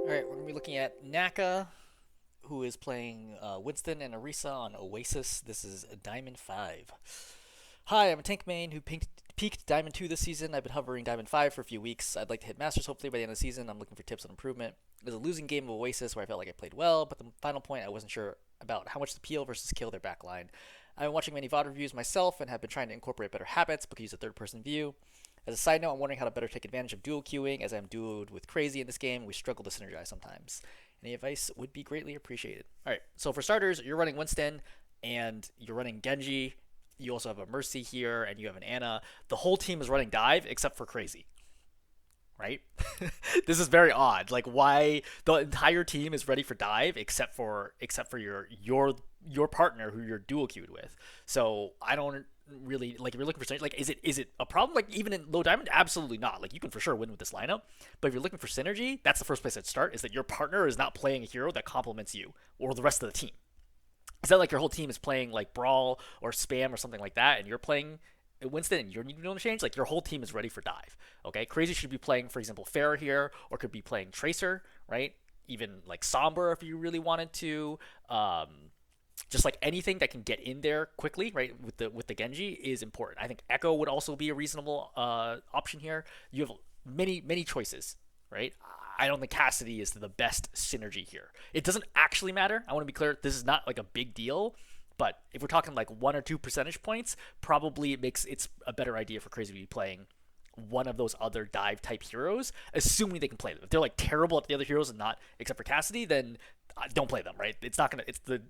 Alright, we're going to be looking at Nacca, who is playing Winston and Orisa on Oasis. This is Diamond 5. Hi, I'm a tank main who peaked Diamond 2 this season. I've been hovering Diamond 5 for a few weeks. I'd like to hit Masters hopefully by the end of the season. I'm looking for tips on improvement. It was a losing game of Oasis where I felt like I played well, but the final point I wasn't sure about how much to peel versus kill their backline. I've been watching many VOD reviews myself and have been trying to incorporate better habits but could use a third person view. As a side note, I'm wondering how to better take advantage of dual queuing, as I'm duoed with Crazy in this game. We struggle to synergize sometimes. Any advice would be greatly appreciated. All right, so for starters, you're running Winston, and you're running Genji. You also have a Mercy here, and you have an Ana. The whole team is running Dive except for Crazy, right? This is very odd. Like, why the entire team is ready for Dive except for your partner who you're dual queued with. So I don't really like if you're looking for synergy. Like, is it a problem? Like, even in low diamond, absolutely not. Like, you can for sure win with this lineup. But if you're looking for synergy, that's the first place I'd start. Is that your partner is not playing a hero that complements you or the rest of the team. Is that like your whole team is playing like Brawl or Spam or something like that, and you're playing Winston and you're needing to change? Like, your whole team is ready for Dive. Okay, Crazy should be playing, for example, Pharah here, or could be playing Tracer, right? Even like Sombra if you really wanted to. Just like anything that can get in there quickly, right? With the Genji is important. I think Echo would also be a reasonable option here. You have many choices, right? I don't think Cassidy is the best synergy here. It doesn't actually matter. I want to be clear. This is not like a big deal, but if we're talking like 1 or 2 percentage points, probably it's a better idea for Crazy to be playing one of those other dive type heroes, assuming they can play them. If they're like terrible at the other heroes and not except for Cassidy, then don't play them, right? It's not gonna. It's the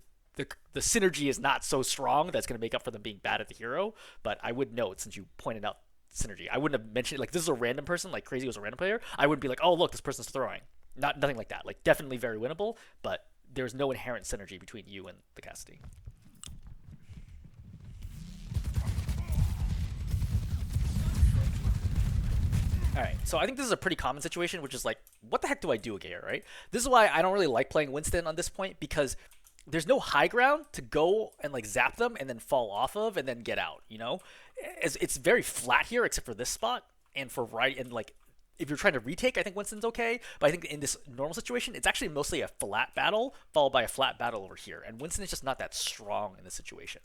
synergy is not so strong that's going to make up for them being bad at the hero. But I would note, since you pointed out synergy, I wouldn't have mentioned like this is a random person, like Crazy was a random player. I wouldn't be like, oh look, this person's throwing. Nothing like that. Like, definitely very winnable, but there's no inherent synergy between you and the Cassidy. All right, so I think this is a pretty common situation, which is like, what the heck do I do again, right? This is why I don't really like playing Winston on this point, because there's no high ground to go and like zap them and then fall off of and then get out. It's very flat here except for this spot, and for right, and like if you're trying to retake, I think Winston's okay. But I think in this normal situation, it's actually mostly a flat battle followed by a flat battle over here. And Winston is just not that strong in this situation.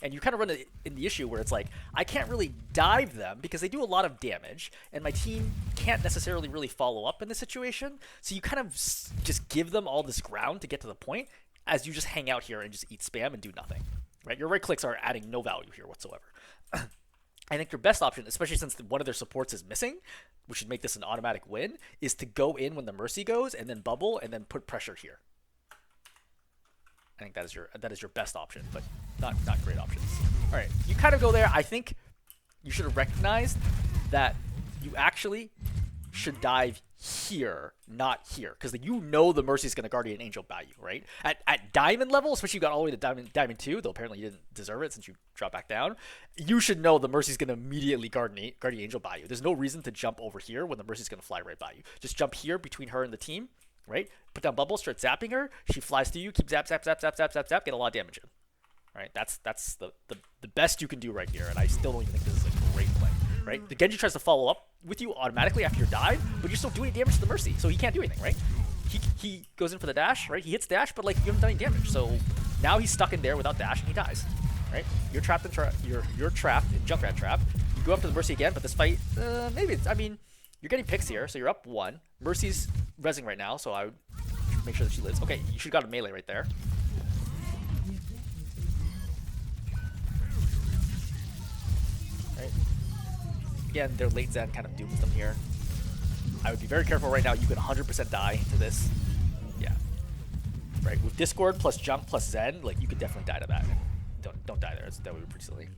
And you kind of run in the issue where it's like, I can't really dive them because they do a lot of damage, and my team can't necessarily really follow up in this situation. So you kind of just give them all this ground to get to the point, as you just hang out here and just eat spam and do nothing. Right? Your right clicks are adding no value here whatsoever. I think your best option, especially since one of their supports is missing, which should make this an automatic win, is to go in when the Mercy goes and then bubble and then put pressure here. I think that is your best option, but not great options. All right, you kind of go there. I think you should have recognized that you actually should dive here, not here, because you know the Mercy is going to Guardian Angel value, right? At Diamond level, especially you got all the way to Diamond 2, though apparently you didn't deserve it since you dropped back down, you should know the Mercy is going to immediately Guardian Angel by you. There's no reason to jump over here when the Mercy is going to fly right by you. Just jump here between her and the team, right? Put down bubble, start zapping her. She flies to you, keep zap, get a lot of damage in. Right? That's the best you can do right here, and I still don't even think this is a great play. Right? The Genji tries to follow up with you automatically after your dive, but you're still doing damage to the Mercy, so he can't do anything, right? He goes in for the dash, right? He hits dash, but like you haven't done any damage, so now he's stuck in there without dash and he dies, right? You're trapped in you're trapped in Junkrat trap. You go up to the Mercy again, but this fight, maybe it's, I mean, you're getting picks here, so you're up 1. Mercy's rezzing right now, so I would make sure that she lives. Okay, you should have got a melee right there. Again, their late Zen kind of dooms them here. I would be very careful right now. You could 100% die to this. Yeah. Right, with Discord plus Junk plus Zen, like, you could definitely die to that. Don't die there. That would be pretty silly.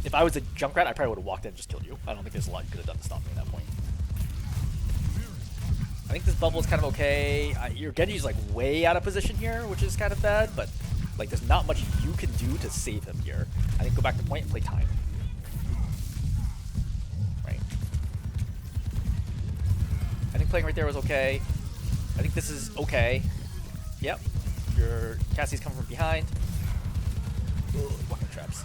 If I was a Junkrat, I probably would have walked in and just killed you. I don't think there's a lot you could have done to stop me at that point. I think this bubble is kind of okay. Your Genji's like way out of position here, which is kind of bad, but like there's not much you can do to save him here. I think go back to point and play time. I think playing right there was okay. I think this is okay. Yep. Your Cassie's coming from behind. Walking traps.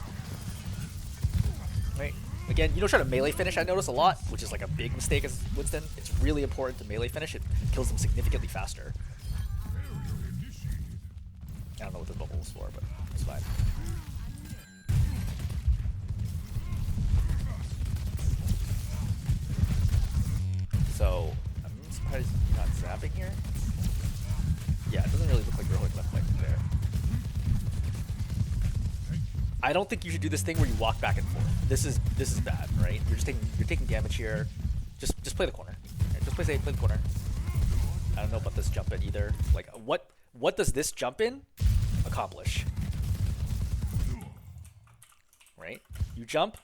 Right. Again, you don't try to melee finish, I notice a lot, which is like a big mistake as Winston. It's really important to melee finish. It kills them significantly faster. I don't know what the bubble was for, but it's fine. So, I'm surprised you're not zapping here. Yeah, it doesn't really look like you're holding left click there. I don't think you should do this thing where you walk back and forth. This is bad, right? You're taking damage here. Just play the corner. Right, just play safe, play the corner. I don't know about this jump in either. Like what does this jump in accomplish? Right? You jump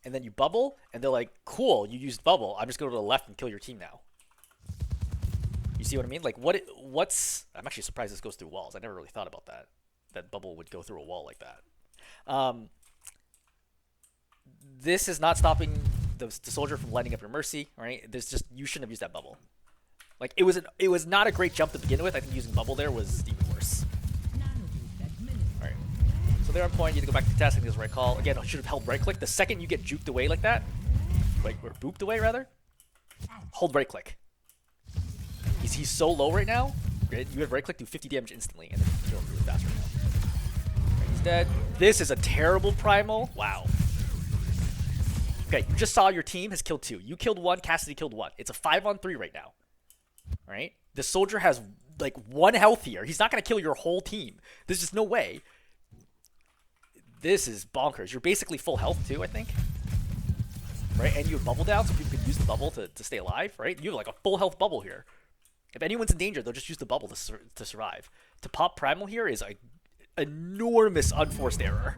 and then you bubble and they're like, cool, you used bubble. I'm just going to the left and kill your team now. You see what I mean? Like what's I'm actually surprised this goes through walls. I never really thought about that. That bubble would go through a wall like that. This is not stopping the soldier from lighting up your mercy, right? There's just, you shouldn't have used that bubble. Like it was not a great jump to begin with. I think using bubble there was even worse. All right, so they're on point. You need to go back to the test. I think this is the right call. Again, I should have held right click. The second you get juked away like that, like or booped away rather, hold right click. He's so low right now. Right? You have right click, do 50 damage instantly, and then kill him really fast right now. Right, he's dead. This is a terrible primal. Wow. Okay, you just saw your team has killed 2. You killed 1, Cassidy killed 1. It's a 5-on-3 right now. Right? The soldier has like 1 health here. He's not going to kill your whole team. There's just no way. This is bonkers. You're basically full health too, I think. Right? And you have bubble down so people can use the bubble to stay alive, right? You have like a full health bubble here. If anyone's in danger, they'll just use the bubble to survive. To pop primal here is an enormous unforced error.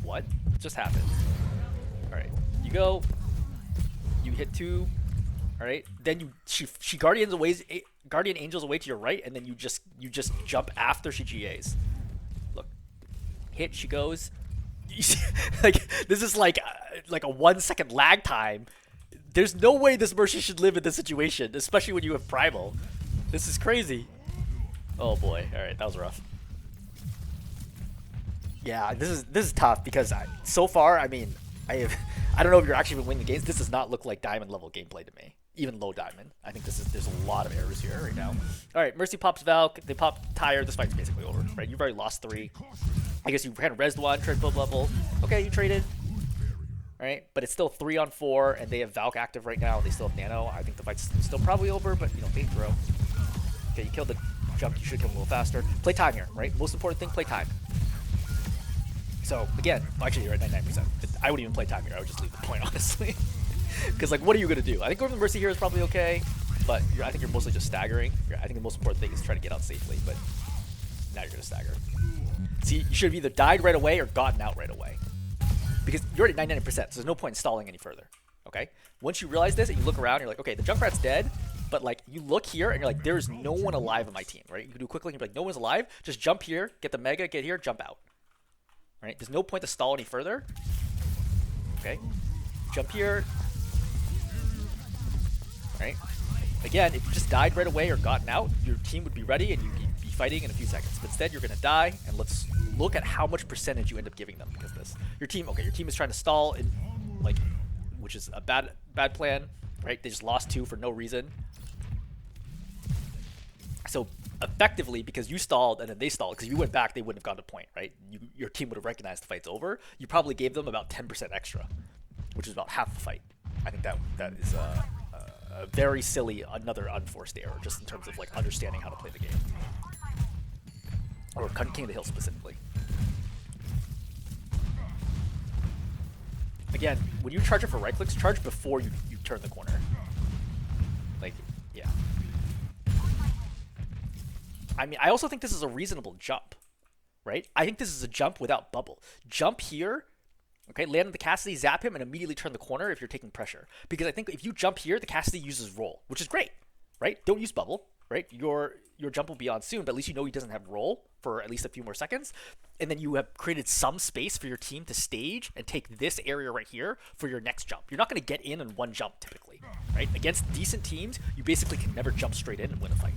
What just happened? All right, you go, you hit 2. All right, then she guardian angels away to your right, and then you just jump after she GAs. Look, hit, she goes. You see, like this is like a 1 second lag time. There's no way this Mercy should live in this situation, especially when you have primal. This is crazy. Oh boy. All right, that was rough. Yeah, this is tough because so far, I mean, I don't know if you're actually winning the games. This does not look like diamond level gameplay to me, even low diamond. I think there's a lot of errors here right now. All right, Mercy pops Valk, they pop Tire. This fight's basically over, right? You've already lost 3. I guess you kind of rezzed 1, tried build level. Okay, you traded. All right, but it's still 3-on-4, and they have Valk active right now. They still have Nano. I think the fight's still probably over, but you know, they throw. Okay, you killed the jump. You should kill him a little faster. Play time here, right? Most important thing, play time. So again, actually you're at 99%. I wouldn't even play time here. I would just leave the point, honestly. Because like, what are you gonna do? I think going to the Mercy here is probably okay, but I think you're mostly just staggering. I think the most important thing is trying to get out safely, but now you're gonna stagger. See, you should have either died right away or gotten out right away. Because you're already at 99%, so there's no point in stalling any further. Okay? Once you realize this and you look around, you're like, okay, the Junkrat's dead, but like you look here and you're like, there's no one alive on my team, right? You can do quickly and you're like, no one's alive. Just jump here, get the mega, get here, jump out. Right? There's no point to stall any further. Okay? Jump here. Right? Again, if you just died right away or gotten out, your team would be ready and you'd be fighting in a few seconds. But instead, you're going to die, and let's look at how much percentage you end up giving them because of this. Your team is trying to stall, in, like, which is a bad plan, right? They just lost 2 for no reason. So effectively, because you stalled and then they stalled, because you went back, they wouldn't have gotten a point, right? Your team would have recognized the fight's over. You probably gave them about 10% extra, which is about half the fight. I think that is a very silly, another unforced error, just in terms of like understanding how to play the game. Or King of the Hill specifically. Again, when you charge it for right clicks, charge before you turn the corner. Like, yeah. I mean, I also think this is a reasonable jump, right? I think this is a jump without bubble. Jump here, okay, land on the Cassidy, zap him, and immediately turn the corner if you're taking pressure. Because I think if you jump here, the Cassidy uses roll, which is great, right? Don't use bubble, right? Your jump will be on soon, but at least you know he doesn't have roll for at least a few more seconds. And then you have created some space for your team to stage and take this area right here for your next jump. You're not going to get in one jump typically, right? Against decent teams, you basically can never jump straight in and win a fight.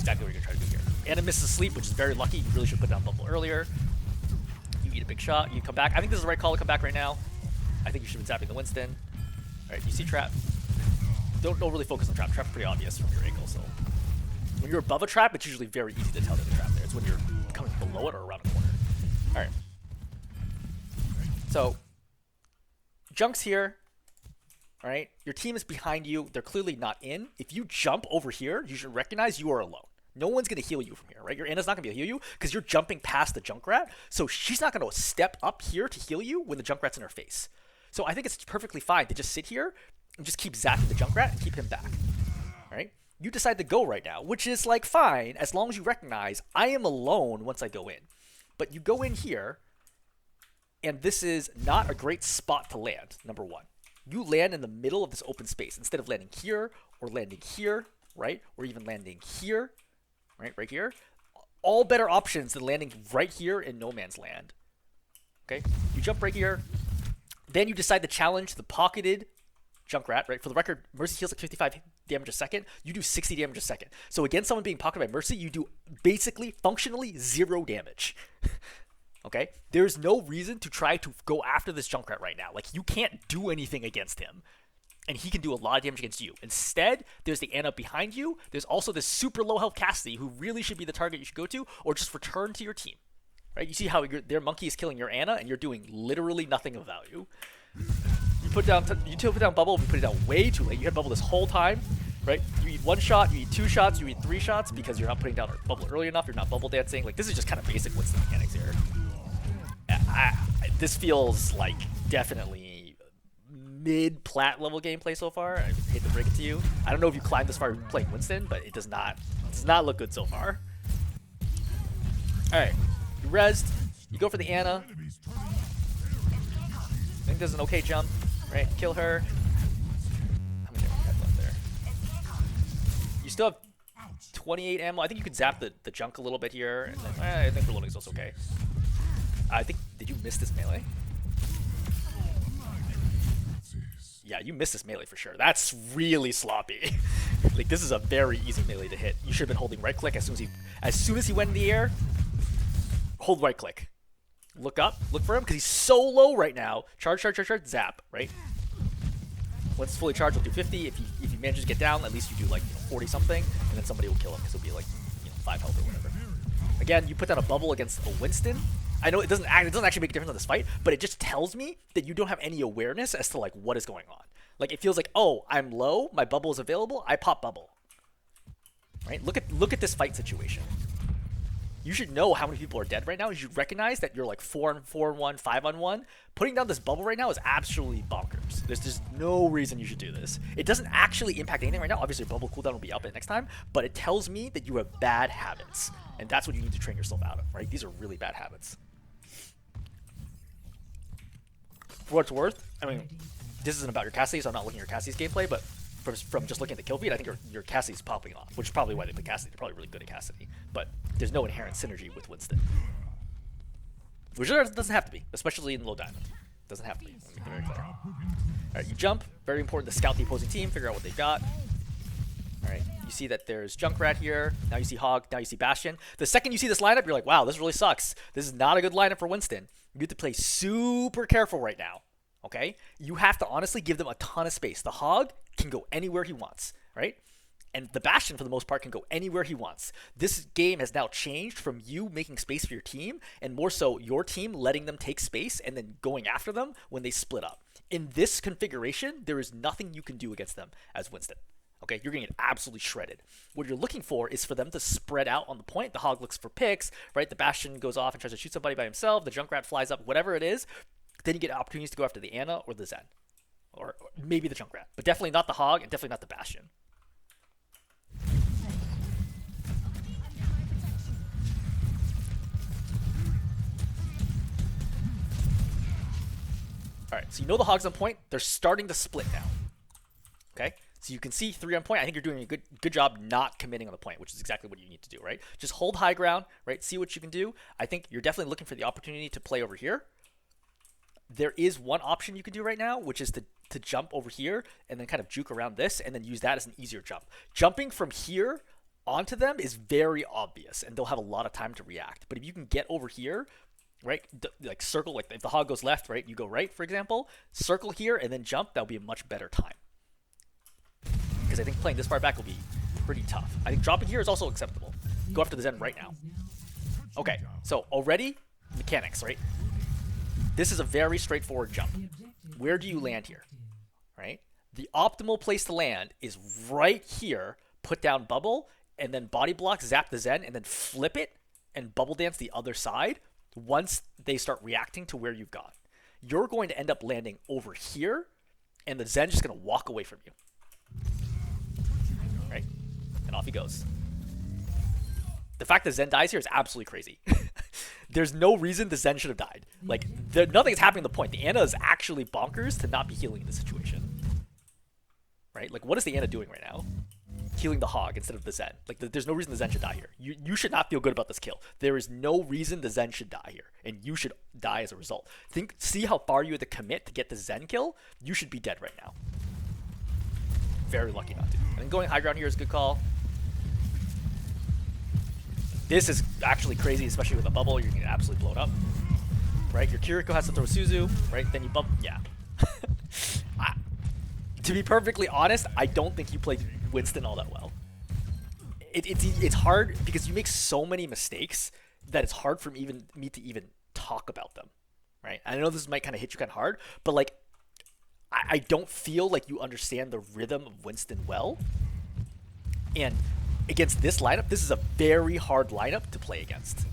exactly what you're trying to do here. Ana misses sleep, which is very lucky. You really should put down bubble earlier. You eat a big shot. You come back. I think this is the right call to come back right now. I think you should have been zapping the Winston. Alright, you see trap. Don't really focus on trap. Trap's pretty obvious from your angle, so. When you're above a trap, it's usually very easy to tell that the trap there. It's when you're coming below it or around a corner. Alright. So, Junk's here. Alright, your team is behind you. They're clearly not in. If you jump over here, you should recognize you are alone. No one's going to heal you from here, right? Your Ana's not going to be able to heal you because you're jumping past the Junkrat. So she's not going to step up here to heal you when the Junkrat's in her face. So I think it's perfectly fine to just sit here and just keep zapping the Junkrat and keep him back, right? You decide to go right now, which is like fine as long as you recognize I am alone once I go in. But you go in here, and this is not a great spot to land, number one. You land in the middle of this open space instead of landing here or landing here, right? Or even landing here, right here. All better options than landing right here in no man's land. Okay, you jump right here. Then you decide to challenge the pocketed Junkrat, right? For the record, Mercy heals like 55 damage a second. You do 60 damage a second. So against someone being pocketed by Mercy, you do basically, functionally, 0 damage. Okay? There's no reason to try to go after this Junkrat right now. Like, you can't do anything against him. And he can do a lot of damage against you. Instead, there's the Ana behind you. There's also this super low health Cassidy, who really should be the target you should go to, or just return to your team. Right? You see how their monkey is killing your Ana, and you're doing literally nothing of value. You put down bubble, you put it down way too late. You had bubble this whole time, right? You eat 1 shot, you eat 2 shots, you eat 3 shots because you're not putting down bubble early enough. You're not bubble dancing. Like, this is just kind of basic Winston mechanics here. This feels like definitely mid-plat level gameplay so far. I hate to break it to you. I don't know if you climbed this far playing Winston, but it does not look good so far. All right, you rezzed. You go for the Ana. I think this is an okay jump, right? Kill her. How many damage you have left there? You still have 28 ammo. I think you could zap the junk a little bit here. And then, I think reloading is also okay. I think, did you miss this melee? Yeah, you missed this melee for sure. That's really sloppy. Like, this is a very easy melee to hit. You should have been holding right click as soon as he went in the air. Hold right click. Look up, look for him, because he's so low right now. Charge, zap, right? Once it's fully charged, we'll do 50. If you manage to get down, at least you do like 40 something, and then somebody will kill him because it'll be like 5 health or whatever. Again, you put down a bubble against a Winston. I know it doesn't actually make a difference on this fight, but it just tells me that you don't have any awareness as to like what is going on. Like, it feels like, oh, I'm low, my bubble is available, I pop bubble. Right? Look at this fight situation. You should know how many people are dead right now. You should recognize that you're like 4-on-4-1, 5-on-1. Putting down this bubble right now is absolutely bonkers. There's just no reason you should do this. It doesn't actually impact anything right now. Obviously, your bubble cooldown will be up next time, but it tells me that you have bad habits, and that's what you need to train yourself out of, right? These are really bad habits. For what it's worth, I mean, this isn't about your Cassidy, so I'm not looking at your Cassidy's gameplay, but from just looking at the kill feed, I think your Cassidy's popping off, which is probably why they put Cassidy. They're probably really good at Cassidy, but there's no inherent synergy with Winston. Which doesn't have to be, especially in low diamond. Doesn't have to be. Let me make it very clear. Alright, you jump. Very important to scout the opposing team, figure out what they've got. Alright, you see that there's Junkrat here. Now you see Hog. Now you see Bastion. The second you see this lineup, you're like, wow, this really sucks. This is not a good lineup for Winston. You have to play super careful right now. Okay? You have to honestly give them a ton of space. The Hog can go anywhere he wants, right? And the Bastion, for the most part, can go anywhere he wants. This game has now changed from you making space for your team, and more so your team letting them take space and then going after them when they split up. In this configuration, there is nothing you can do against them as Winston. Okay, you're going to get absolutely shredded. What you're looking for is for them to spread out on the point. The Hog looks for picks, right? The Bastion goes off and tries to shoot somebody by himself. The Junkrat flies up, whatever it is. Then you get opportunities to go after the Ana or the Zen. Or maybe the Junkrat. But definitely not the Hog and definitely not the Bastion. Alright, so you know the Hog's on point. They're starting to split now. Okay? So you can see 3 on point. I think you're doing a good job not committing on the point, which is exactly what you need to do, right? Just hold high ground, right? See what you can do. I think you're definitely looking for the opportunity to play over here. There is one option you can do right now, which is to jump over here and then kind of juke around this and then use that as an easier jump. Jumping from here onto them is very obvious, and they'll have a lot of time to react. But if you can get over here, right, like circle, like if the hog goes left, right, you go right, for example, circle here and then jump, that'll be a much better time. Because I think playing this far back will be pretty tough. I think dropping here is also acceptable. Go after the Zen right now. Okay, so already, mechanics, right? This is a very straightforward jump. Where do you land here, right? The optimal place to land is right here, put down bubble, and then body block, zap the Zen, and then flip it and bubble dance the other side once they start reacting to where you've gone. You're going to end up landing over here, and the Zen's just going to walk away from you. Right? And off he goes. The fact that Zen dies here is absolutely crazy. There's no reason the Zen should have died. Like, nothing is happening at the point. The Ana is actually bonkers to not be healing in this situation. Right? Like, what is the Ana doing right now? Healing the hog instead of the Zen. Like, there's no reason the Zen should die here. You should not feel good about this kill. There is no reason the Zen should die here, and you should die as a result. See how far you had to commit to get the Zen kill? You should be dead right now. Very lucky not to. I think going high ground here is a good call. This is actually crazy, especially with a bubble. You're going to absolutely blow it up. Right? Your Kiriko has to throw Suzu. Right? Then you bump. Yeah. To be perfectly honest, I don't think you played Winston all that well. It's hard because you make so many mistakes that it's hard for me to even talk about them. Right? I know this might kind of hit you kind of hard, but like, I don't feel like you understand the rhythm of Winston well. And against this lineup, this is a very hard lineup to play against.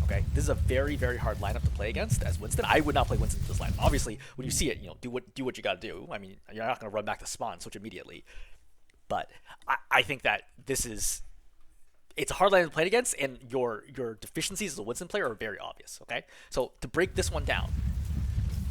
Okay, this is a very, very hard lineup to play against as Winston. I would not play Winston in this lineup. Obviously, when you see it, you know, do what you got to do. I mean, you're not going to run back to spawn switch immediately. But I think that it's a hard lineup to play against, and your deficiencies as a Winston player are very obvious. Okay, so to break this one down,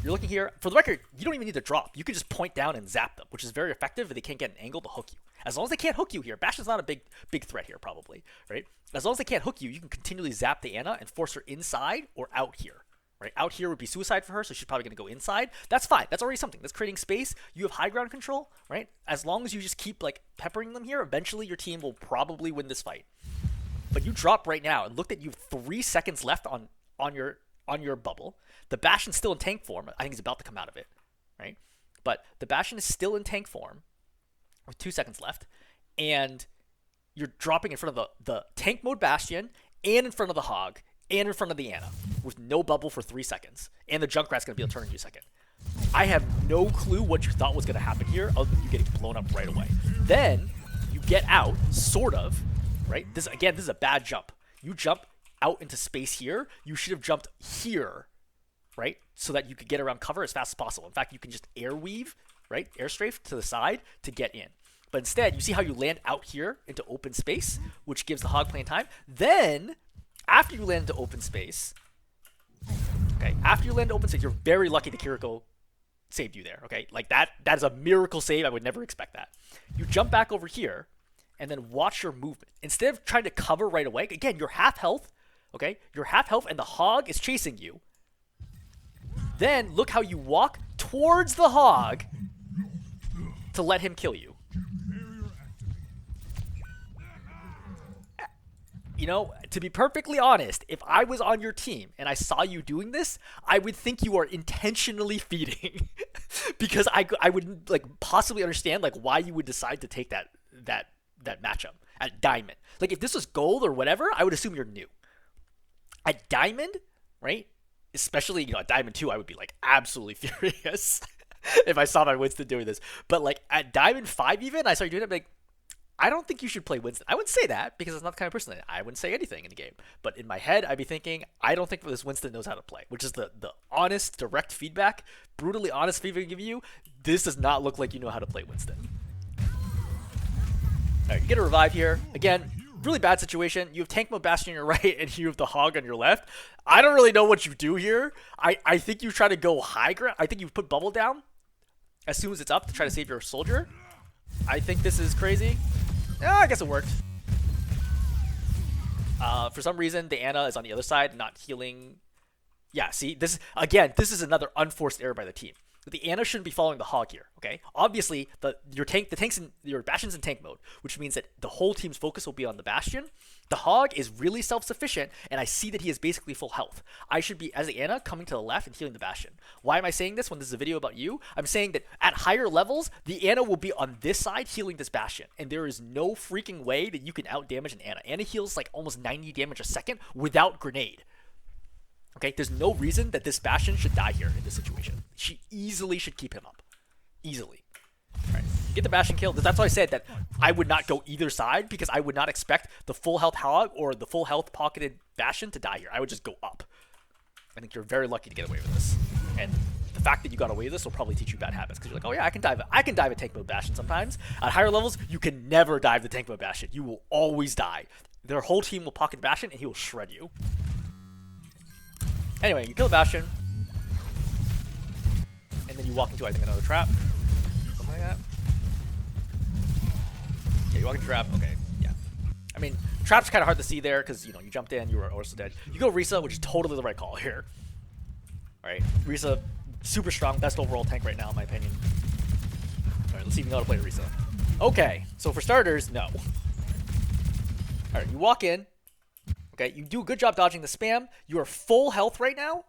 you're looking here. For the record, you don't even need to drop. You can just point down and zap them, which is very effective if they can't get an angle to hook you. As long as they can't hook you here, Bastion's not a big threat here, probably, right? As long as they can't hook you, you can continually zap the Ana and force her inside or out here, right? Out here would be suicide for her, so she's probably going to go inside. That's fine. That's already something. That's creating space. You have high ground control, right? As long as you just keep, like, peppering them here, eventually your team will probably win this fight. But you drop right now, and look that you have 3 seconds left on your bubble. The Bastion's still in tank form. I think he's about to come out of it, right? But the Bastion is still in tank form with 2 seconds left, and you're dropping in front of the tank mode Bastion and in front of the Hog and in front of the Ana with no bubble for 3 seconds. And the Junkrat's going to be able to turn in you second. I have no clue what you thought was going to happen here other than you getting blown up right away. Then you get out, sort of, right? This is a bad jump. You jump out into space here. You should have jumped here, right? So that you could get around cover as fast as possible. In fact, you can just air weave, right? Air strafe to the side to get in. But instead, you see how you land out here into open space, which gives the Hog playing time. Then, after you land into open space, okay, you're very lucky the Kiriko saved you there, okay? Like, that is a miracle save. I would never expect that. You jump back over here, and then watch your movement. Instead of trying to cover right away, again, you're half health, okay? You're half health, and the Hog is chasing you. Then, look how you walk towards the Hog to let him kill you. You know, to be perfectly honest, if I was on your team and I saw you doing this, I would think you are intentionally feeding. Because I would, like, possibly understand, like, why you would decide to take that matchup at Diamond. Like, if this was gold or whatever, I would assume you're new. At Diamond, right? Especially, you know, at Diamond 2, I would be, like, absolutely furious if I saw my Winston doing this. But, like, at Diamond 5 even, I started doing it, I'm like, I don't think you should play Winston. I wouldn't say that because it's not the kind of person that I wouldn't say anything in the game. But in my head, I'd be thinking, I don't think this Winston knows how to play, which is the honest, direct feedback, brutally honest feedback I give you. This does not look like you know how to play Winston. All right, you get a revive here. Again, really bad situation. You have tank mode Bastion on your right and you have the Hog on your left. I don't really know what you do here. I think you try to go high ground. I think you put bubble down as soon as it's up to try to save your soldier. I think this is crazy. Yeah, I guess it worked. For some reason, the Ana is on the other side, not healing. Yeah, see, this is another unforced error by the team. The Ana shouldn't be following the Hog here, okay? Obviously, the Bastion's in tank mode, which means that the whole team's focus will be on the Bastion. The Hog is really self-sufficient, and I see that he is basically full health. I should be, as the Ana, coming to the left and healing the Bastion. Why am I saying this when this is a video about you? I'm saying that at higher levels, the Ana will be on this side healing this Bastion, and there is no freaking way that you can out-damage an Ana. Ana heals like almost 90 damage a second without grenade. Okay, there's no reason that this Bastion should die here in this situation. She easily should keep him up. Easily. Alright, get the Bastion killed. That's why I said that I would not go either side, because I would not expect the full health Hog or the full health pocketed Bastion to die here. I would just go up. I think you're very lucky to get away with this. And the fact that you got away with this will probably teach you bad habits, because you're like, oh yeah, I can dive a tank mode Bastion sometimes. At higher levels, you can never dive the tank mode Bastion. You will always die. Their whole team will pocket Bastion and he will shred you. Anyway, you kill the Bastion, and then you walk into, I think, another trap. Something like that. Yeah, you walk into trap. Okay, yeah. I mean, trap's kind of hard to see there because, you know, you jumped in, you were also dead. You go Orisa, which is totally the right call here. Alright, Orisa, super strong, best overall tank right now, in my opinion. Alright, let's see if you know how to play Orisa. Okay, so for starters, no. Alright, you walk in. Okay, you do a good job dodging the spam. You are full health right now.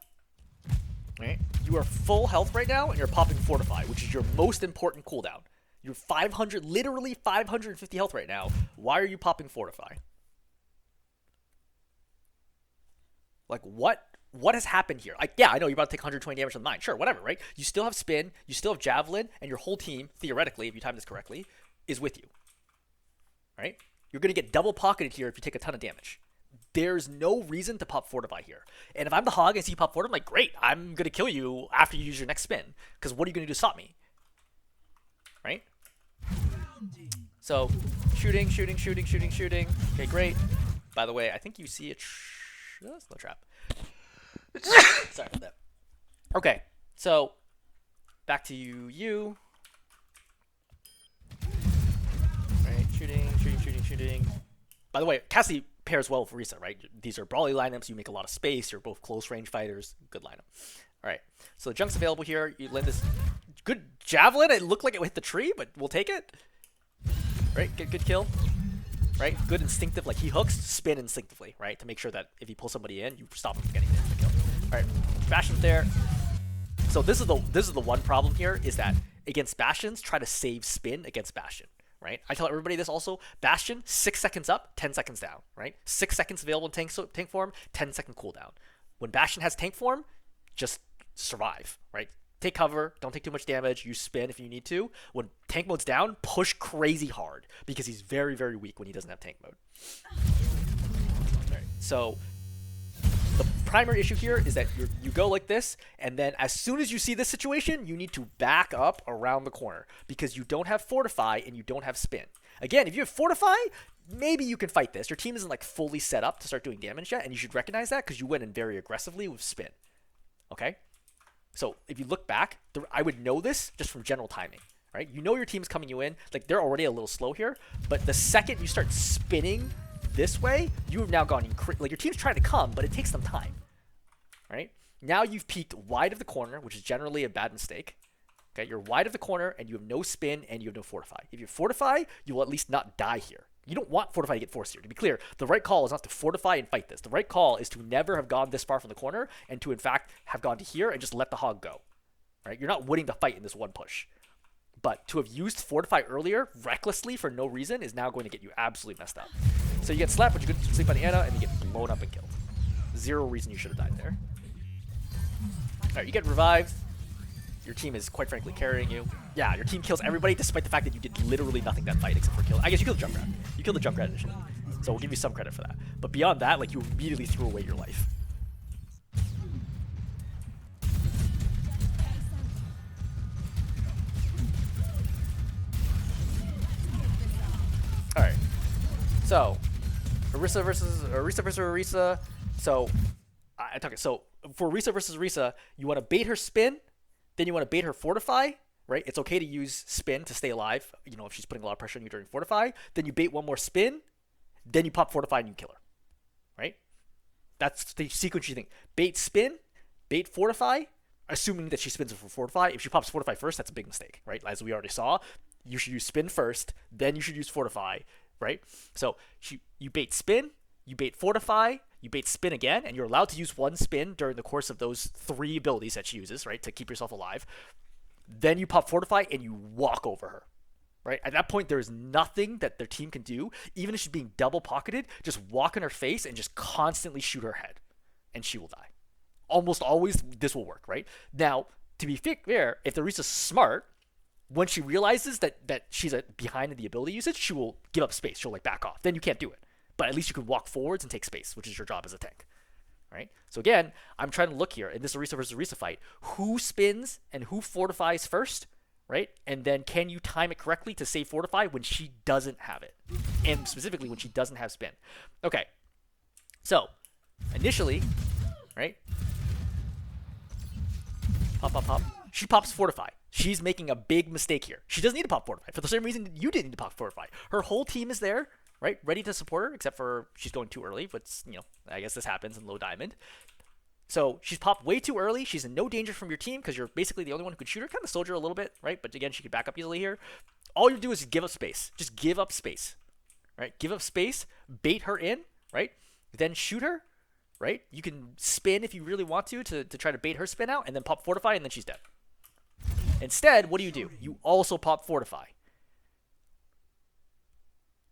Right? You are full health right now, and you're popping Fortify, which is your most important cooldown. You're 500, literally 550 health right now. Why are you popping Fortify? Like, what has happened here? Like, yeah, I know you're about to take 120 damage from the mine. Sure, whatever, right? You still have spin, you still have javelin, and your whole team, theoretically, if you time this correctly, is with you. Right? You're going to get double pocketed here if you take a ton of damage. There's no reason to pop Fortify here. And if I'm the Hog and see you pop Fortify, I'm like, great, I'm going to kill you after you use your next spin. Because what are you going to do to stop me? Right? So, shooting. Okay, great. By the way, I think you see a that's no trap. Sorry about that. Okay, so, back to you. Right, shooting. By the way, Cassie pairs well with Orisa, right? These are brawly lineups. You make a lot of space. You're both close range fighters. Good lineup. All right. So the junk's available here. You land this good javelin. It looked like it hit the tree, but we'll take it. Right. Good kill. Right. Good instinctive. Like he hooks, spin instinctively, right? To make sure that if you pull somebody in, you stop them from getting the kill. All right. Bastion there. So this is the one problem here is that against Bastions, try to save spin against Bastion. Right? I tell everybody this also. Bastion, 6 seconds up, 10 seconds down. Right? 6 seconds available in tank form, 10-second cooldown. When Bastion has tank form, just survive. Right? Take cover, don't take too much damage, use spin if you need to. When tank mode's down, push crazy hard because he's very, very weak when he doesn't have tank mode. Alright, so the primary issue here is that you go like this, and then as soon as you see this situation, you need to back up around the corner because you don't have Fortify and you don't have spin. Again, if you have Fortify, maybe you can fight this. Your team isn't like fully set up to start doing damage yet, and you should recognize that because you went in very aggressively with spin. Okay? So if you look back, I would know this just from general timing. Right? You know your team's coming you in. Like they're already a little slow here, but the second you start spinning this way, you have now gone like your team's trying to come, but it takes them time. Right? Now you've peeked wide of the corner, which is generally a bad mistake. Okay, you're wide of the corner and you have no spin and you have no Fortify. If you Fortify, you will at least not die here. You don't want Fortify to get forced here. To be clear, the right call is not to Fortify and fight this. The right call is to never have gone this far from the corner and to in fact have gone to here and just let the Hog go. Right? You're not winning the fight in this one push. But to have used Fortify earlier, recklessly for no reason, is now going to get you absolutely messed up. So you get slapped, but you get sleep on the Ana, and you get blown up and killed. Zero reason you should have died there. Alright, you get revived. Your team is, quite frankly, carrying you. Yeah, your team kills everybody, despite the fact that you did literally nothing that fight except for kill. I guess you killed the Junkrat. You killed the Junkrat initially. So we'll give you some credit for that. But beyond that, like, you immediately threw away your life. Alright. So, Orisa versus Orisa. So, so for Orisa versus Orisa, you want to bait her spin, then you want to bait her Fortify, right? It's okay to use spin to stay alive, you know, if she's putting a lot of pressure on you during Fortify. Then you bait one more spin, then you pop Fortify and you kill her, right? That's the sequence you think. Bait spin, bait Fortify, assuming that she spins for Fortify. If she pops Fortify first, that's a big mistake, right? As we already saw, you should use spin first, then you should use Fortify, right? So you bait spin, you bait Fortify, you bait spin again, and you're allowed to use one spin during the course of those 3 abilities that she uses, right, to keep yourself alive. Then you pop Fortify and you walk over her, right? At that point, there is nothing that their team can do. Even if she's being double pocketed, just walk in her face and just constantly shoot her head, and she will die. Almost always, this will work, right? Now, to be fair, if the Orisa's smart, when she realizes that she's behind in the ability usage, she will give up space. She'll like back off. Then you can't do it. But at least you can walk forwards and take space, which is your job as a tank, right? So again, I'm trying to look here in this Orisa versus Orisa fight. Who spins and who fortifies first, right? And then can you time it correctly to save Fortify when she doesn't have it? And specifically when she doesn't have spin. Okay, so initially, right? Pop, pop, pop. She pops Fortify. She's making a big mistake here. She doesn't need to pop Fortify for the same reason you didn't need to pop Fortify. Her whole team is there, right, ready to support her, except for she's going too early, but, you know, I guess this happens in low diamond. So she's popped way too early. She's in no danger from your team because you're basically the only one who could shoot her. Kind of soldier a little bit, right? But again, she could back up easily here. All you do is give up space. Just give up space, right? Give up space, bait her in, right? Then shoot her, right? You can spin if you really want to try to bait her spin out, and then pop Fortify, and then she's dead. Instead, what do? You also pop Fortify.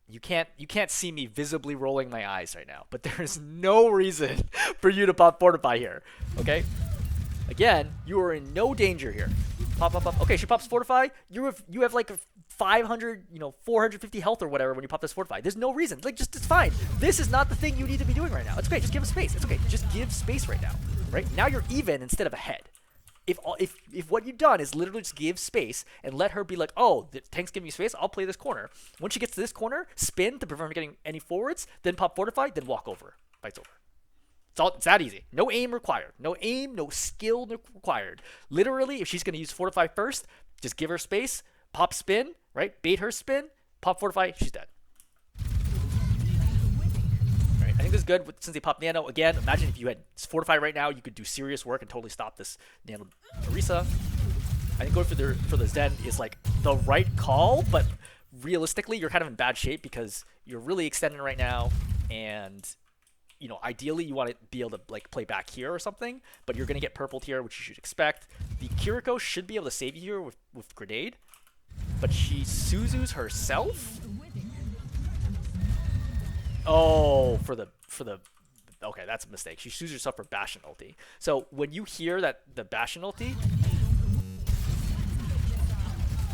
You can't see me visibly rolling my eyes right now, but there is no reason for you to pop Fortify here, okay? Again, you are in no danger here. Pop, pop, pop. Okay, she pops Fortify. You have like 500, 450 health or whatever when you pop this Fortify. There's no reason. Like, just, it's fine. This is not the thing you need to be doing right now. It's okay. Just give us space. It's okay. Just give space right now, right? Now you're even instead of ahead. If what you've done is literally just give space and let her be like, oh, the tank's giving me space, I'll play this corner. Once she gets to this corner, spin to prevent her getting any forwards, then pop Fortify, then walk over. Fight's over. It's that easy. No aim required. No aim, no skill required. Literally, if she's going to use Fortify first, just give her space, pop spin, right? Bait her spin, pop Fortify, she's dead. I think this is good since they popped Nano. Again, imagine if you had Fortify right now, you could do serious work and totally stop this Nano Orisa. I think going for the Zen is like the right call, but realistically, you're kind of in bad shape because you're really extending right now, and ideally you want to be able to like play back here or something, but you're gonna get purpled here, which you should expect. The Kiriko should be able to save you here with Grenade, but she Suzu's herself. Oh, for the okay, that's a mistake. She shoots herself for Bastion ulti. So when you hear that the Bastion ulti,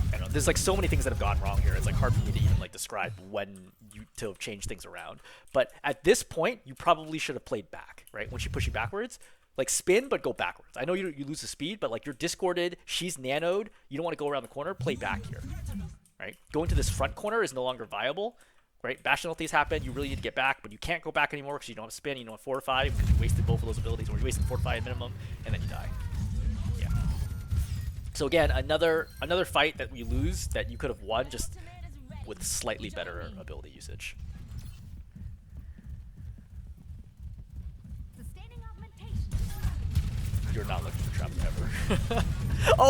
I don't know, there's like so many things that have gone wrong here. It's like hard for me to even like describe when to have changed things around. But at this point, you probably should have played back, right? When she pushed you backwards, like spin but go backwards. I know you lose the speed, but like you're discorded, she's nanoed, you don't want to go around the corner, play back here, right? Going to this front corner is no longer viable. Right, Bastion ultis happen, you really need to get back, but you can't go back anymore because you don't have spin, you don't have Fortify, because you wasted both of those abilities, or you wasted Fortify at minimum, and then you die. Yeah. So again, another fight that we lose that you could have won just with slightly better ability usage. You're not looking for traps ever.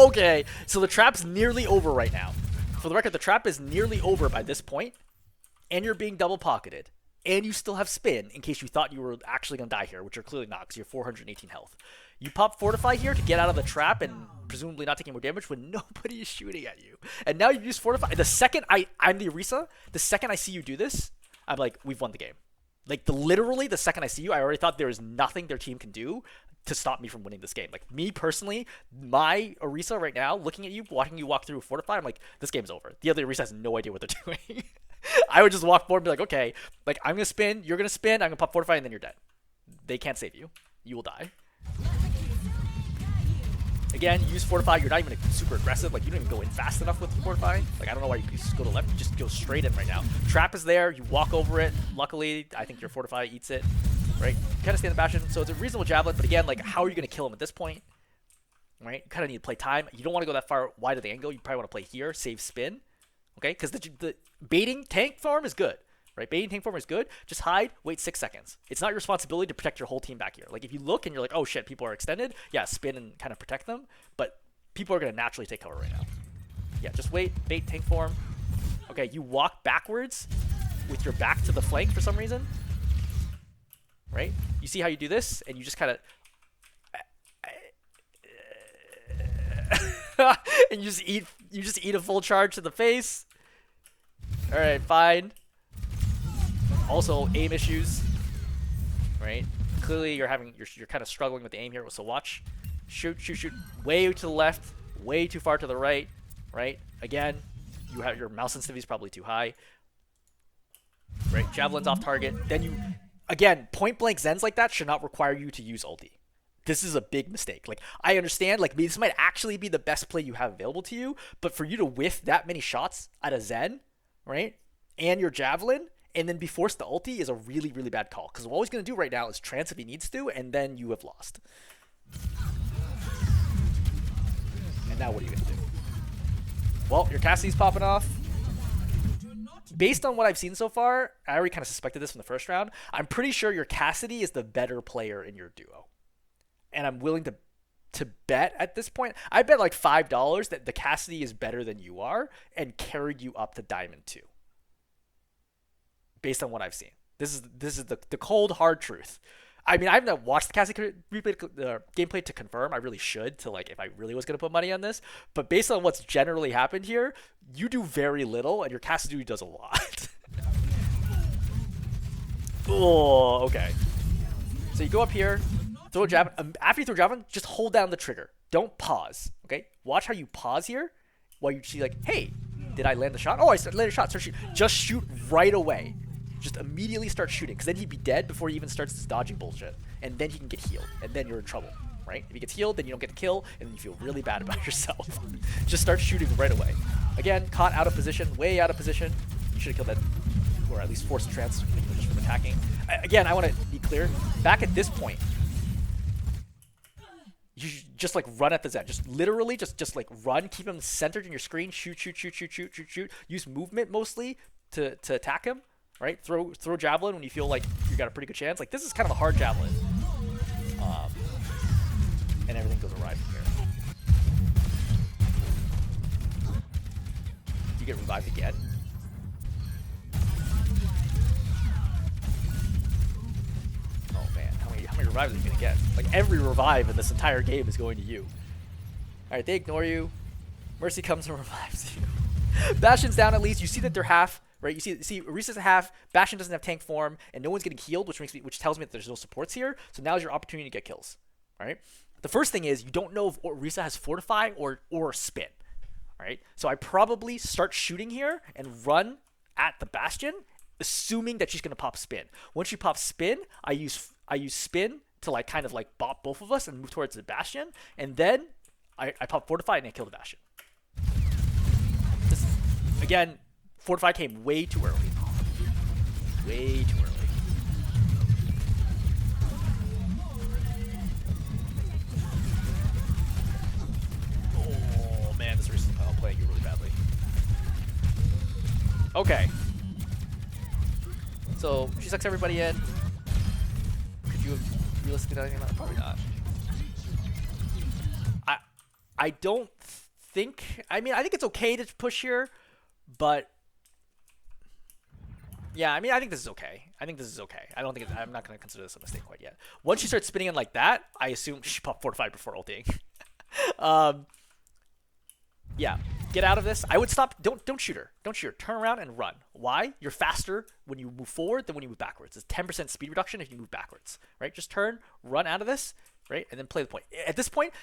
Okay, so the trap's nearly over right now. For the record, the trap is nearly over by this point. And you're being double pocketed, and you still have spin in case you thought you were actually going to die here, which you're clearly not because you're 418 health. You pop Fortify here to get out of the trap and presumably not taking more damage when nobody is shooting at you. And now you use Fortify. The second I'm the Orisa, the second I see you do this, I'm like, we've won the game. Like, literally, the second I see you, I already thought there is nothing their team can do to stop me from winning this game. Like, me personally, my Orisa right now, looking at you, watching you walk through Fortify, I'm like, this game's over. The other Orisa has no idea what they're doing. I would just walk forward and be like, okay, like, I'm going to spin, you're going to spin, I'm going to pop Fortify, and then you're dead. They can't save you. You will die. Again, use Fortify. You're not even super aggressive. Like, you don't even go in fast enough with Fortify. Like, I don't know why you just go to left. You just go straight in right now. Trap is there. You walk over it. Luckily, I think your Fortify eats it. Right? You kind of stay in the Bastion. So it's a reasonable Javelin. But again, like, how are you going to kill him at this point? Right? You kind of need to play time. You don't want to go that far wide of the angle. You probably want to play here. Save spin. Okay? Because the baiting tank farm is good. right? Baiting tank form is good. Just hide, wait 6 seconds. It's not your responsibility to protect your whole team back here. Like, if you look and you're like, oh shit, people are extended, yeah, spin and kind of protect them, but people are going to naturally take cover right now. Yeah, just wait, bait tank form. Okay, you walk backwards with your back to the flank for some reason, right? You see how you do this, and you just kind of... and you just eat a full charge to the face. All right, fine. Also, aim issues, right? Clearly, you're kind of struggling with the aim here. So watch, shoot, way to the left, way too far to the right, right? Again, you have your mouse sensitivity is probably too high, right? Javelin's off target. Then you, again, point blank Zens like that should not require you to use ulti. This is a big mistake. Like, I understand, like, this might actually be the best play you have available to you, but for you to whiff that many shots at a Zen, right, and your Javelin, and then be forced to ulti is a really, really bad call. Because all he's going to do right now is trance if he needs to, and then you have lost. And now what are you going to do? Well, your Cassidy's popping off. Based on what I've seen so far, I already kind of suspected this from the first round. I'm pretty sure your Cassidy is the better player in your duo. And I'm willing to bet at this point. I bet like $5 that the Cassidy is better than you are and carried you up to Diamond 2. Based on what I've seen. This is the cold, hard truth. I mean, I haven't watched the Cassidy gameplay to confirm. I really should, to like, if I really was going to put money on this. But based on what's generally happened here, you do very little and your Cassidy does a lot. Oh, okay. So you go up here. Throw a javelin. After you throw a javelin, just hold down the trigger. Don't pause. Okay? Watch how you pause here while you see like, hey, did I land the shot? Oh, I landed a shot. Start shoot. Just shoot right away. Just immediately start shooting, because then he'd be dead before he even starts this dodging bullshit, and then he can get healed, and then you're in trouble, right? If he gets healed, then you don't get the kill, and then you feel really bad about yourself. Just start shooting right away. Again, caught out of position, way out of position. You should have killed that, or at least forced a trance just from attacking. Again, I want to be clear. Back at this point, you should just like run at the Zen. Just literally just like run, keep him centered in your screen, shoot. Use movement mostly to attack him, right? Throw javelin when you feel like you got a pretty good chance. Like, this is kind of a hard javelin. And everything goes awry from here. You get revived again. How many revives are you going to get? Like, every revive in this entire game is going to you. Alright, they ignore you. Mercy comes and revives you. Bastion's down at least. You see that they're half, right? You see Orisa's half. Bastion doesn't have tank form, and no one's getting healed, which tells me that there's no supports here. So now's your opportunity to get kills. Alright? The first thing is, you don't know if Orisa has Fortify or Spin. Alright? So I probably start shooting here and run at the Bastion, assuming that she's going to pop Spin. Once she pops Spin, I use Spin to like kind of like bop both of us and move towards the Bastion, and then I pop Fortify and I kill the Bastion. Again, Fortify came way too early. Way too early. Oh man, this Orisa's playing you really badly. Okay. So she sucks everybody in. Could you have realistically done anything about it? Probably not. I don't think. I mean, I think it's okay to push here, but yeah, I mean, I think this is okay. I don't think I'm not going to consider this a mistake quite yet. Once she starts spinning in like that, I assume she popped Fortified before ulting. Yeah, get out of this. I would stop. Don't shoot her. Don't shoot her. Turn around and run. Why? You're faster when you move forward than when you move backwards. It's 10% speed reduction if you move backwards, right? Just turn, run out of this, right? And then play the point. At this point,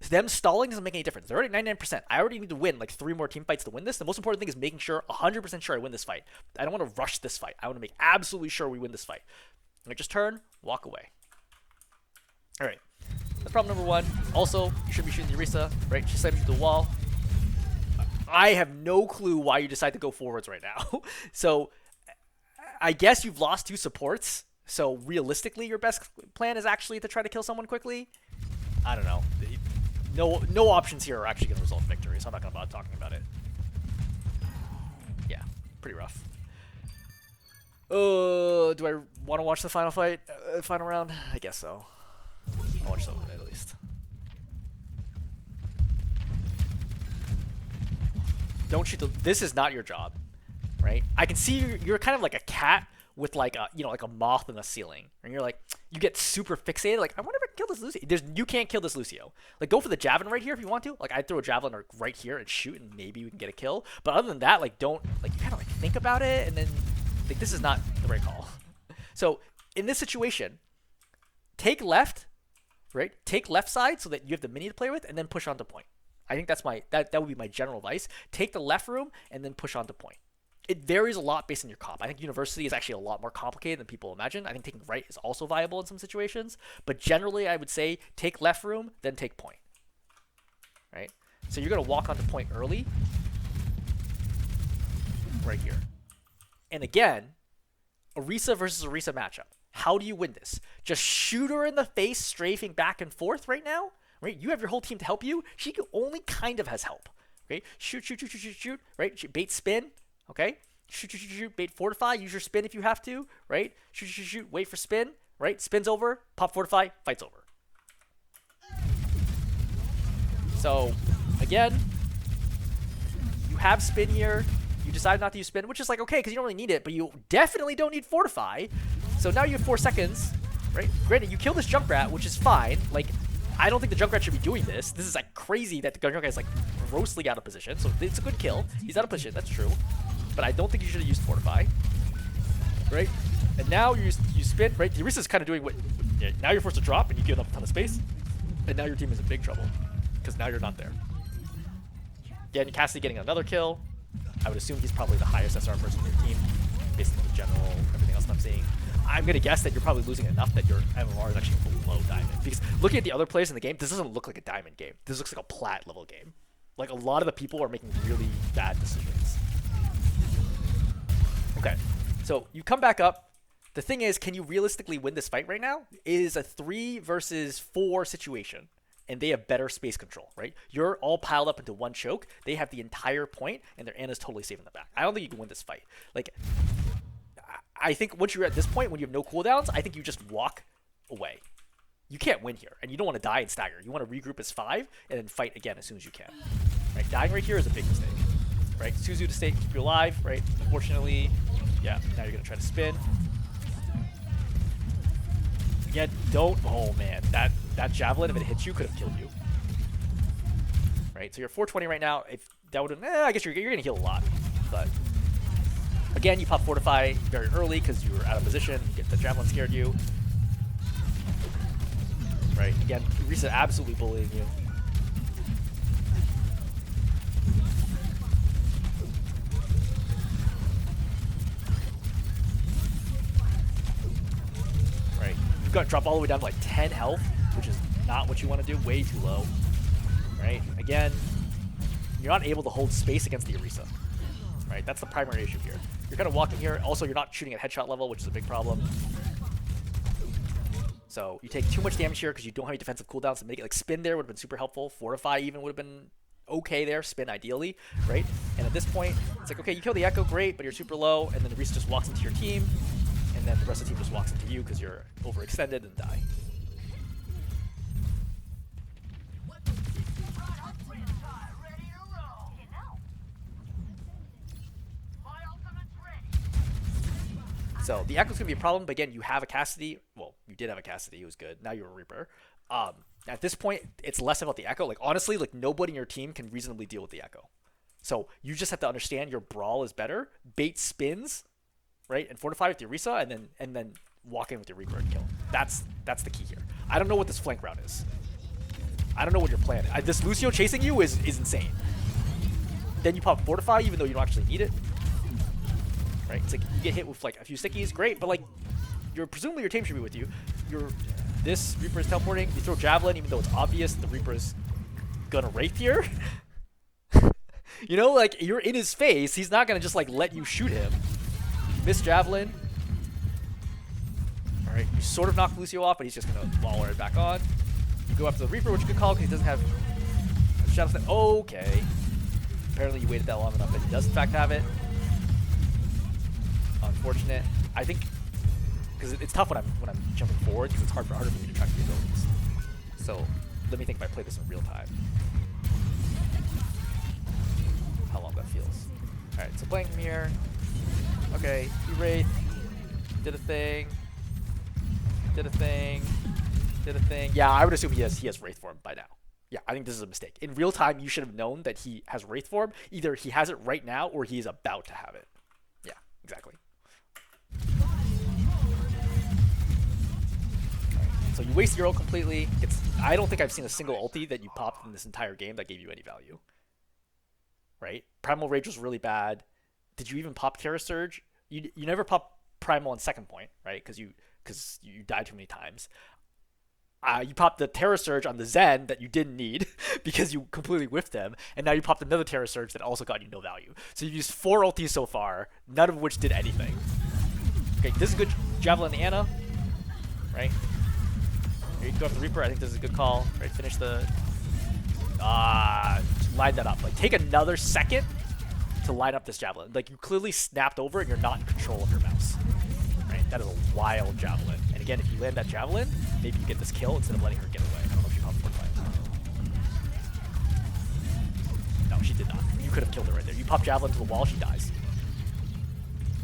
them stalling doesn't make any difference. They're already 99%. I already need to win like 3 more team fights to win this. The most important thing is making sure, 100% sure I win this fight. I don't want to rush this fight. I want to make absolutely sure we win this fight. Like, just turn, walk away. All right. That's problem number 1. Also, you should be shooting the Orisa, right? She slammed you through the wall. I have no clue why you decide to go forwards right now. So, I guess you've lost 2 supports. So, realistically, your best plan is actually to try to kill someone quickly. I don't know. No options here are actually going to result in victory, so I'm not going to bother talking about it. Yeah, pretty rough. Do I want to watch the final fight? Final round? I guess so. I'll watch some of it at least. Don't shoot the. This is not your job, right? I can see you're kind of like a cat with like a like a moth in the ceiling, and you're like you get super fixated. Like I wonder if I can kill this Lucio. You can't kill this Lucio. Like go for the javelin right here if you want to. Like I'd throw a javelin right here and shoot, and maybe we can get a kill. But other than that, like don't like you kind of like think about it, and then like this is not the right call. So in this situation, take left, right? Take left side so that you have the mini to play with, and then push onto point. I think that's that would be my general advice. Take the left room and then push onto point. It varies a lot based on your comp. I think university is actually a lot more complicated than people imagine. I think taking right is also viable in some situations, but generally I would say take left room, then take point. Right? So you're gonna walk onto point early, right here. And again, Orisa versus Orisa matchup. How do you win this? Just shoot her in the face, strafing back and forth right now? Right? You have your whole team to help you. She only kind of has help. Okay? Shoot, right? Bait spin. Okay? Shoot, bait fortify. Use your spin if you have to. Right? Shoot, wait for spin. Right? Spin's over. Pop fortify. Fight's over. So, again, you have spin here. You decide not to use spin, which is like okay because you don't really need it, but you definitely don't need fortify. So now you have 4 seconds. Right? Granted, you kill this Junkrat, which is fine. Like, I don't think the Junkrat should be doing this. This is like crazy that the Junkrat is like grossly out of position. So it's a good kill. He's out of position. That's true. But I don't think you should have used Fortify. Right? And now you spin. Right? The Orisa is kind of doing what... Yeah, now you're forced to drop and you give up a ton of space. And now your team is in big trouble. Because now you're not there. Again, Cassidy getting another kill. I would assume he's probably the highest SR person in your team. Based on the general, everything else I'm seeing. I'm going to guess that you're probably losing enough that your MMR is actually below Diamond. Because looking at the other players in the game, this doesn't look like a Diamond game. This looks like a Plat level game. Like, a lot of the people are making really bad decisions. Okay, so you come back up. The thing is, can you realistically win this fight right now? It is a 3 versus 4 situation. And they have better space control, right? You're all piled up into one choke. They have the entire point, and their Ana's totally safe in the back. I don't think you can win this fight. Like... I think once you're at this point, when you have no cooldowns, I think you just walk away. You can't win here, and you don't want to die and stagger. You want to regroup as 5 and then fight again as soon as you can. Right? Dying right here is a big mistake. Right? Suzu to stay, keep you alive. Right? Unfortunately, yeah. Now you're gonna try to spin. Again, don't. Oh man, that javelin, if it hits you, could have killed you. Right? So you're 420 right now. If that would have, I guess you're gonna heal a lot, but. Again, you pop Fortify very early because you were out of position. Get the Javelin scared you. Right, again, Orisa absolutely bullying you. Right, you've got to drop all the way down to like 10 health, which is not what you want to do. Way too low. Right, again, you're not able to hold space against the Orisa. Right, that's the primary issue here. You're kind of walking here. Also, you're not shooting at headshot level, which is a big problem. So you take too much damage here because you don't have any defensive cooldowns to make it. Like spin there would have been super helpful. Fortify even would have been okay there. Spin ideally, right? And at this point, it's like, okay, you kill the Echo, great, but you're super low. And then the Orisa just walks into your team. And then the rest of the team just walks into you because you're overextended and die. So the Echo's going to be a problem, but again, you have a Cassidy. Well, you did have a Cassidy. He was good. Now you're a Reaper. At this point, it's less about the Echo. Like, honestly, like, nobody in your team can reasonably deal with the Echo. So you just have to understand your Brawl is better. Bait spins, right? And fortify with the Orisa, and then walk in with your Reaper and kill. That's the key here. I don't know what this flank route is. I don't know what your plan is. This Lucio chasing you is insane. Then you pop Fortify, even though you don't actually need it. Right? It's like you get hit with like a few stickies, great, but like presumably your team should be with you. This Reaper is teleporting. You throw Javelin, even though it's obvious the Reaper is gonna Wraith here. You know, like you're in his face. He's not gonna just like let you shoot him. You miss Javelin. All right, you sort of knock Lucio off, but he's just gonna wall it back on. You go after the Reaper, which you could call because he doesn't have Shadow Step. Okay. Apparently you waited that long enough that he does in fact have it. Unfortunate. I think because it's tough when I'm jumping forward because it's harder for me to track the abilities. So let me think if I play this in real time. How long that feels. All right, so playing from here. Okay, he Wraith, did a thing, did a thing, did a thing. Yeah, I would assume he has Wraith form by now. Yeah, I think this is a mistake. In real time, you should have known that he has Wraith form. Either he has it right now or he's about to have it. Yeah, exactly. So you waste your ult completely. I don't think I've seen a single ulti that you popped in this entire game that gave you any value. Right? Primal Rage was really bad. Did you even pop Terra Surge? You never pop Primal on second point, right? Because you died too many times. You popped the Terra Surge on the Zen that you didn't need because you completely whiffed them, and now you popped another Terra Surge that also got you no value. So you've used 4 ultis so far, none of which did anything. Okay, this is good Javelin and Anna, right? Here you can go after the Reaper. I think this is a good call. Right, finish the... line that up. Like, take another second to line up this Javelin. Like, you clearly snapped over and you're not in control of your mouse. Right? That is a wild Javelin. And again, if you land that Javelin, maybe you get this kill instead of letting her get away. I don't know if you popped Fortify. No, she did not. You could have killed her right there. You pop Javelin to the wall, she dies.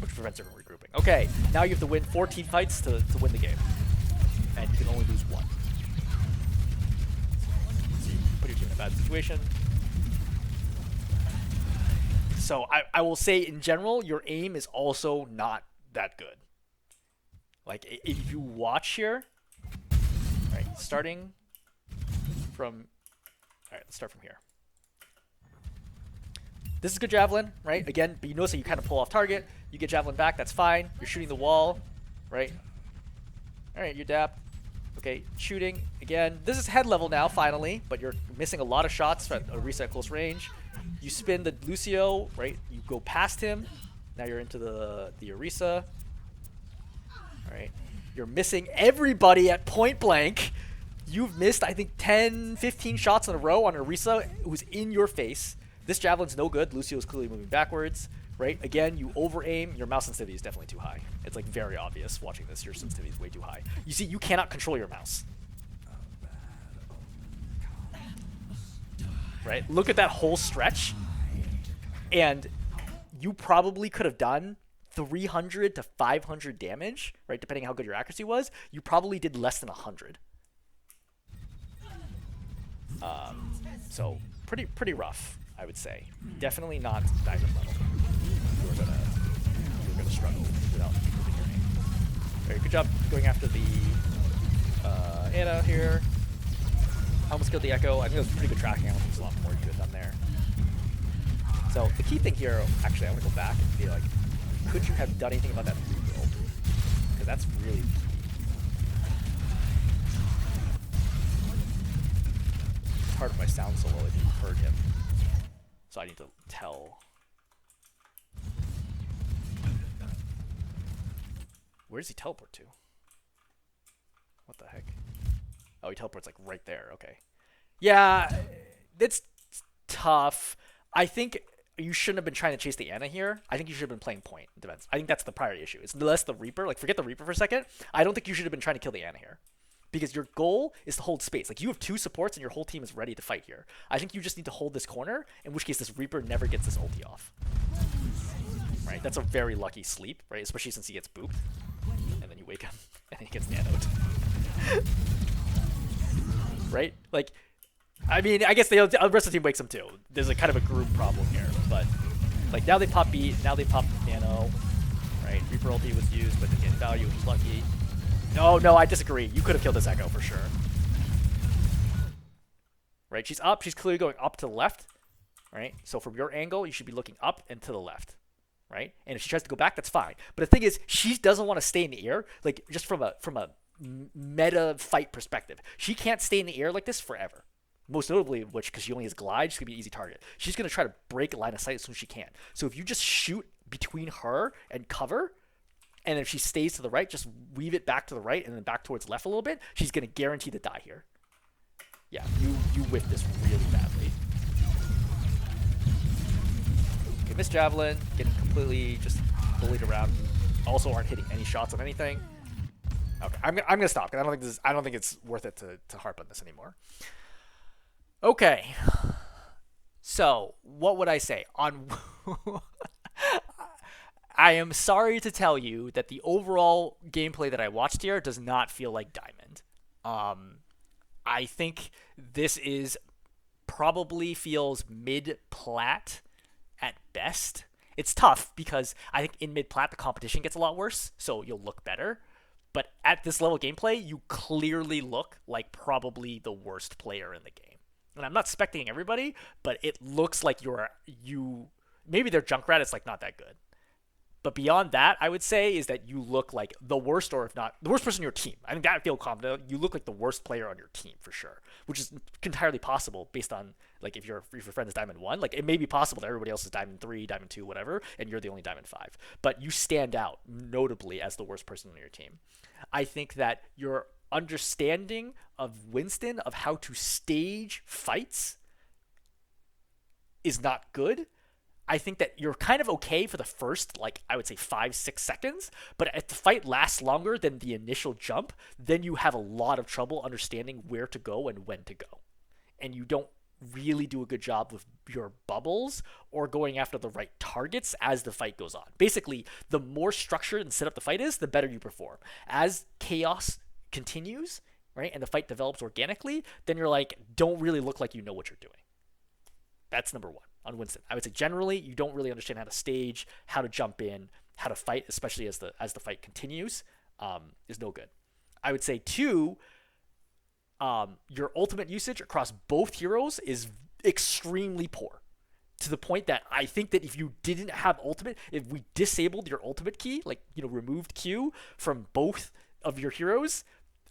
Which prevents her from regrouping. Okay, now you have to win 14 fights to win the game. And you can only lose 1. So you put your team in a bad situation. So I will say, in general, your aim is also not that good. Like, if you watch here, right, starting from, all right, let's start from here. This is good Javelin, right? Again, but you notice that you kind of pull off target. You get Javelin back, that's fine. You're shooting the wall, right? All right, you dap. Okay, shooting. Again, this is head level now, finally, but you're missing a lot of shots at Orisa at close range. You spin the Lucio, right? You go past him. Now you're into the Orisa. All right. You're missing everybody at point blank. You've missed, I think, 10, 15 shots in a row on Orisa, who's in your face. This Javelin's no good. Lucio's clearly moving backwards, right? Again, you over-aim. Your mouse sensitivity is definitely too high. It's, like, very obvious watching this. Your sensitivity is way too high. You see, you cannot control your mouse. Right? Look at that whole stretch. And you probably could have done 300 to 500 damage, right? Depending on how good your accuracy was. You probably did less than 100. So pretty rough, I would say. Definitely not diamond level. You're gonna struggle without moving your aim. Very good job going after the Anna here. Almost killed the Echo. I think it was pretty good tracking. I think there's a lot more you could have done there. So the key thing here, actually, I want to go back and be like, could you have done anything about that rebuild? Because that's really it's hard if I sound so low if you heard him. So I need to tell. Where does he teleport to? What the heck? Oh, he teleports like right there. Okay. Yeah, it's tough. I think you shouldn't have been trying to chase the Anna here. I think you should have been playing point defense. I think that's the priority issue. It's less the Reaper. Like, forget the Reaper for a second. I don't think you should have been trying to kill the Anna here. Because your goal is to hold space. Like, you have 2 supports and your whole team is ready to fight here. I think you just need to hold this corner, in which case this Reaper never gets this ulti off. Right? That's a very lucky sleep, right? Especially since he gets booped. And then you wake up, and then he gets nanoed. Right? Like, I mean, I guess the rest of the team wakes him too. There's a kind of a group problem here, but like now they pop beat, now they pop nano, right? Reaper ulti was used, but didn't get value, which is lucky. No, I disagree. You could have killed this Echo for sure. Right? She's up. She's clearly going up to the left, right? So from your angle, you should be looking up and to the left, right? And if she tries to go back, that's fine. But the thing is, she doesn't want to stay in the air, like just from a meta fight perspective. She can't stay in the air like this forever. Most notably, which because she only has glide, she's gonna be an easy target. She's gonna try to break line of sight as soon as she can. So if you just shoot between her and cover, and if she stays to the right, just weave it back to the right and then back towards left a little bit, she's gonna guarantee to die here. Yeah, you whiff this really badly. Okay, Miss Javelin getting completely just bullied around also aren't hitting any shots on anything. Okay, I'm gonna stop because I don't think it's worth it to harp on this anymore. Okay, so what would I say on? I am sorry to tell you that the overall gameplay that I watched here does not feel like Diamond. Um, I think this is probably feels mid plat at best. It's tough because I think in mid plat the competition gets a lot worse, so you'll look better. But at this level of gameplay, you clearly look like probably the worst player in the game. And I'm not spectating everybody, but it looks like you maybe their Junkrat is like not that good. But beyond that, I would say is that you look like the worst, or if not the worst person on your team. I think that I feel confident. You look like the worst player on your team for sure, which is entirely possible based on like if your friend is Diamond 1, like it may be possible that everybody else is Diamond 3, Diamond 2, whatever, and you're the only Diamond 5. But you stand out notably as the worst person on your team. I think that your understanding of Winston of how to stage fights is not good. I think that you're kind of okay for the first, like, I would say 5-6 seconds, but if the fight lasts longer than the initial jump, then you have a lot of trouble understanding where to go and when to go. And you don't really do a good job with your bubbles or going after the right targets as the fight goes on. Basically, the more structured and set up the fight is, the better you perform. As chaos continues, right, and the fight develops organically, then you're like, don't really look like you know what you're doing. That's number one on Winston. I would say generally you don't really understand how to stage, how to jump in, how to fight, especially as the fight continues, is no good. I would say two, your ultimate usage across both heroes is extremely poor. To the point that I think that if you didn't have ultimate, if we disabled your ultimate key, like, you know, removed Q from both of your heroes,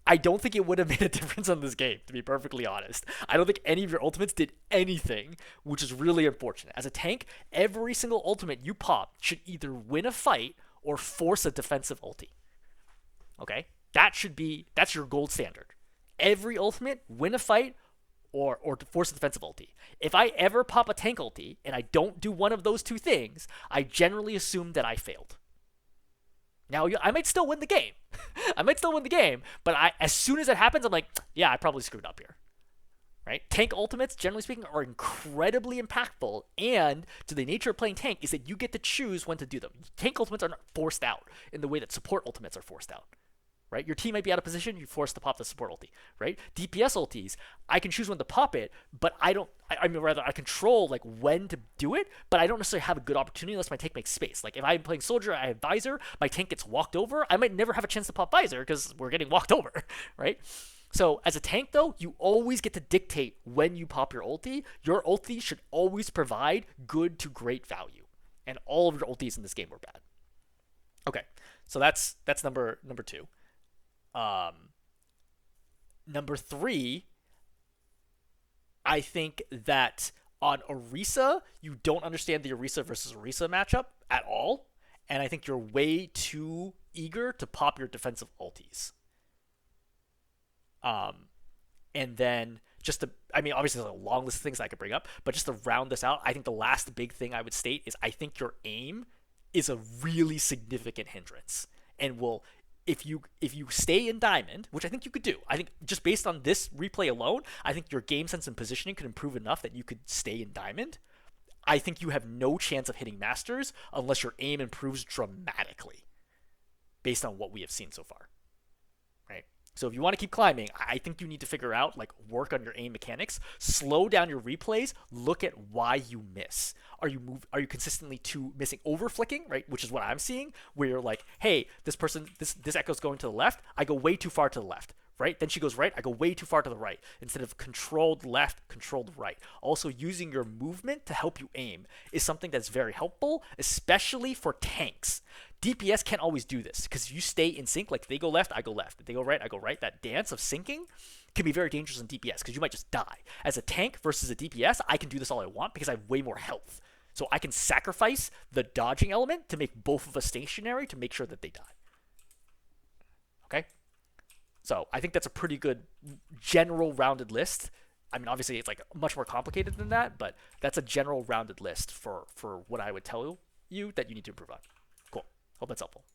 I don't think it would have made a difference on this game, to be perfectly honest. I don't think any of your ultimates did anything, which is really unfortunate. As a tank, every single ultimate you pop should either win a fight or force a defensive ulti. Okay? That's your gold standard. Every ultimate, win a fight or force a defensive ulti. If I ever pop a tank ulti and I don't do one of those two things, I generally assume that I failed. Now, I might still win the game. But as soon as it happens, I'm like, yeah, I probably screwed up here. Right? Tank ultimates, generally speaking, are incredibly impactful, and to the nature of playing tank is that you get to choose when to do them. Tank ultimates are not forced out in the way that support ultimates are forced out. Right? Your team might be out of position, you force to pop the support ulti, right? DPS ultis, I can choose when to pop it, but I control like when to do it, but I don't necessarily have a good opportunity unless my tank makes space. Like if I'm playing soldier, I have visor, my tank gets walked over, I might never have a chance to pop visor because we're getting walked over, right? So as a tank though, you always get to dictate when you pop your ulti. Your ulti should always provide good to great value. And all of your ultis in this game were bad. Okay, so that's number two. Number three, I think that on Orisa, you don't understand the Orisa versus Orisa matchup at all, and I think you're way too eager to pop your defensive ultis. And then obviously there's a long list of things I could bring up, but just to round this out, I think the last big thing I would state is I think your aim is a really significant hindrance, and if you stay in Diamond, which I think you could do, I think just based on this replay alone, I think your game sense and positioning could improve enough that you could stay in Diamond. I think you have no chance of hitting Masters unless your aim improves dramatically based on what we have seen so far. Right? So if you want to keep climbing, I think you need to figure out, like, work on your aim mechanics, slow down your replays, look at why you miss. Are you consistently missing over flicking, right? Which is what I'm seeing, where you're like, hey, this echo's going to the left, I go way too far to the left, right? Then she goes right, I go way too far to the right. Instead of controlled left, controlled right. Also, using your movement to help you aim is something that's very helpful, especially for tanks. DPS can't always do this, because if you stay in sync, like if they go left, I go left. If they go right, I go right. That dance of syncing can be very dangerous in DPS, because you might just die. As a tank versus a DPS, I can do this all I want because I have way more health. So I can sacrifice the dodging element to make both of us stationary to make sure that they die. Okay? So I think that's a pretty good general rounded list. I mean, obviously it's like much more complicated than that, but that's a general rounded list for what I would tell you that you need to improve on. Cool. Hope that's helpful.